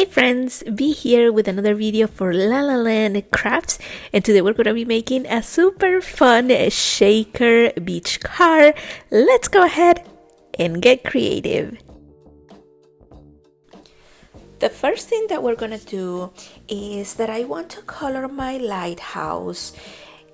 Hey friends, be here with another video for lalalandcrafts, and today we're going to be making a super fun shaker beach car. Let's go ahead and get creative. The first thing that we're going to do is that I want to color my lighthouse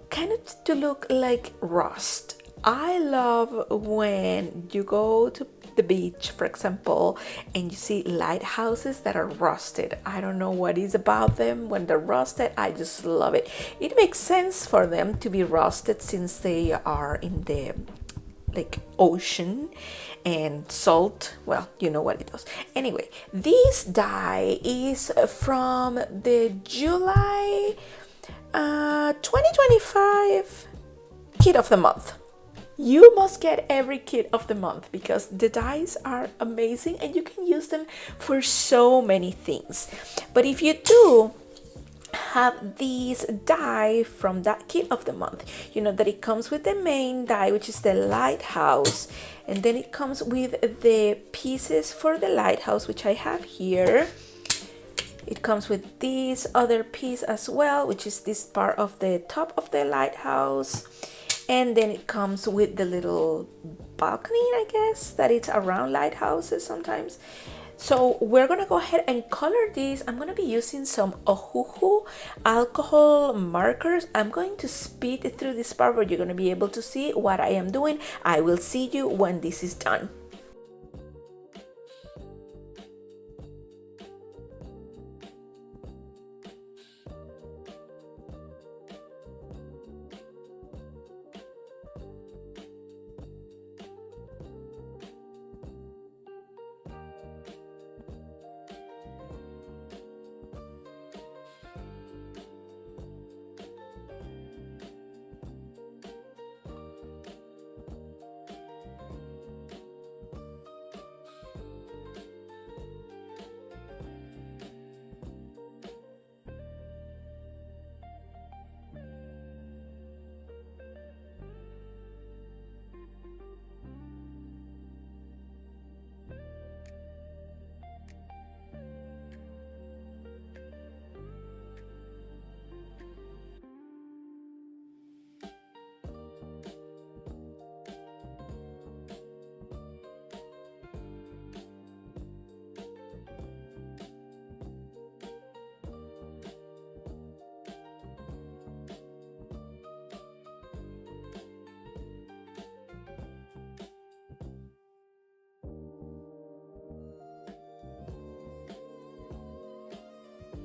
kind of to look like rust. I love when you go to the beach, for example, and you see lighthouses that are rusted. I don't know what is about them when they're rusted. I just love it. It makes sense for them to be rusted since they are in the ocean and salt. Well, you know what it does. Anyway, this die is from the July 2025 kit of the month. You must get every kit of the month because the dies are amazing and you can use them for so many things. But if you do have these die from that kit of the month, you know that it comes with the main die, which is the lighthouse, and then it comes with the pieces for the lighthouse, which I have here. It comes with this other piece as well, which is this part of the top of the lighthouse. And then it comes with the little balcony, I guess, that it's around lighthouses sometimes. So we're gonna go ahead and color these. I'm gonna be using some OHUHU alcohol markers. I'm going to speed through this part where you're gonna be able to see what I am doing. I will see you when this is done.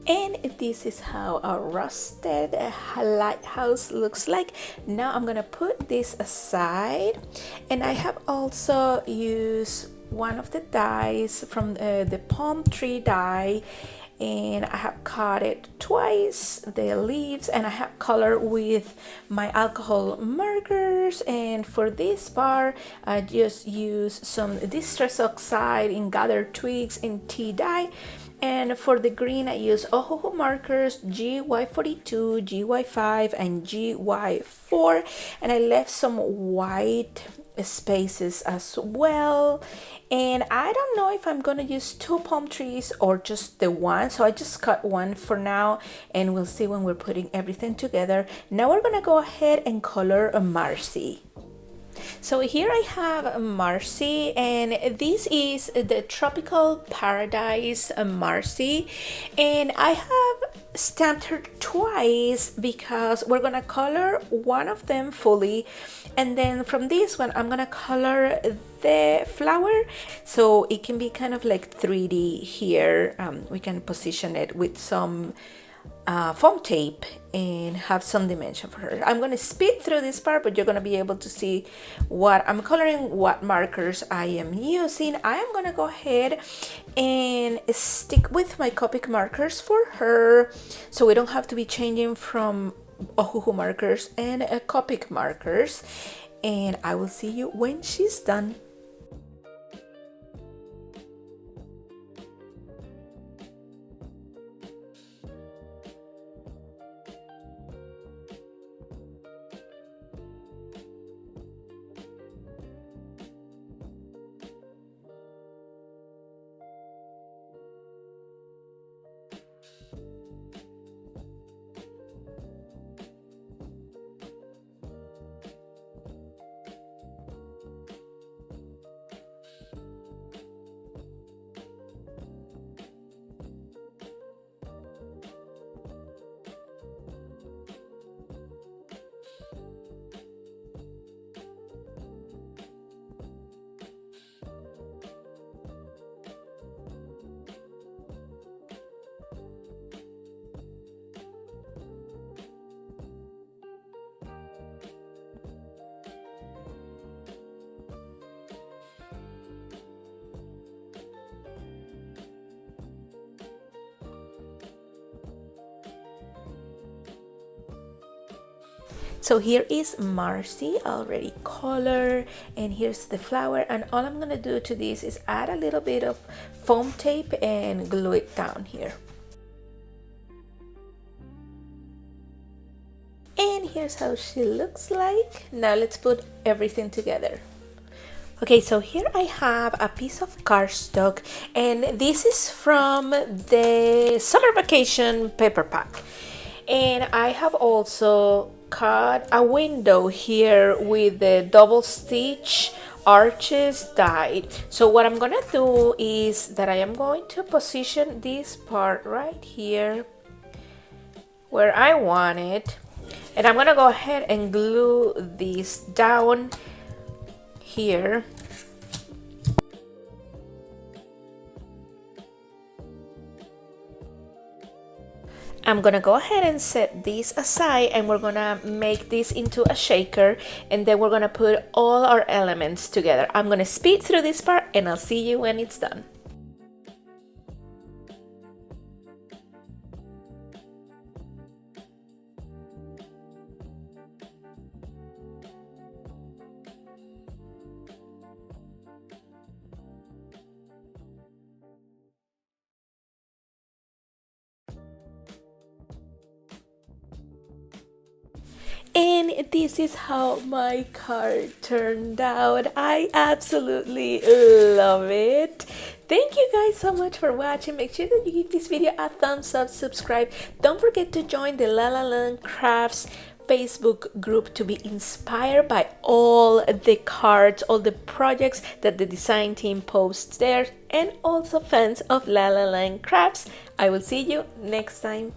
And this is how a rusted lighthouse looks like. Now I'm gonna put this aside, and I have also used one of the dies from the palm tree die, and I have cut it twice, the leaves, and I have colored with my alcohol markers. And for this bar, I just use some distress oxide in gathered twigs in tea dye. And for the green, I use OHUHU markers GY42, GY5, and GY4. And I left some white spaces as well. And I don't know if I'm gonna use two palm trees or just the one. So I just cut one for now, and we'll see when we're putting everything together. Now we're gonna go ahead and color a Marci. So here I have Marci, and this is the Tropical Paradise Marci, and I have stamped her twice because we're gonna color one of them fully, and then from this one I'm gonna color the flower so it can be kind of like 3D here. We can position it with some foam tape and have some dimension for her. I'm going to speed through this part, but you're going to be able to see what I'm coloring, what markers I am using. I am going to go ahead and stick with my Copic markers for her, so we don't have to be changing from OHUHU markers and Copic markers. And I will see you when she's done. So here is Marci already colored, and here's the flower, and all I'm gonna do to this is add a little bit of foam tape and glue it down here. And here's how she looks like. Now let's put everything together. Okay, so here I have a piece of cardstock, and this is from the summer vacation paper pack. And I have also cut a window here with the double stitch arches dyed. So what I'm gonna do is that I am going to position this part right here where I want it, and I'm gonna go ahead and glue this down here. I'm gonna go ahead and set this aside, and we're gonna make this into a shaker, and then we're gonna put all our elements together. I'm gonna speed through this part, and I'll see you when it's done. And this is how my card turned out. I absolutely love it. Thank you guys so much for watching. Make sure that you give this video a thumbs up, subscribe. Don't forget to join the lalalandcrafts Facebook group to be inspired by all the cards, all the projects that the design team posts there, and also fans of lalalandcrafts. I will see you next time.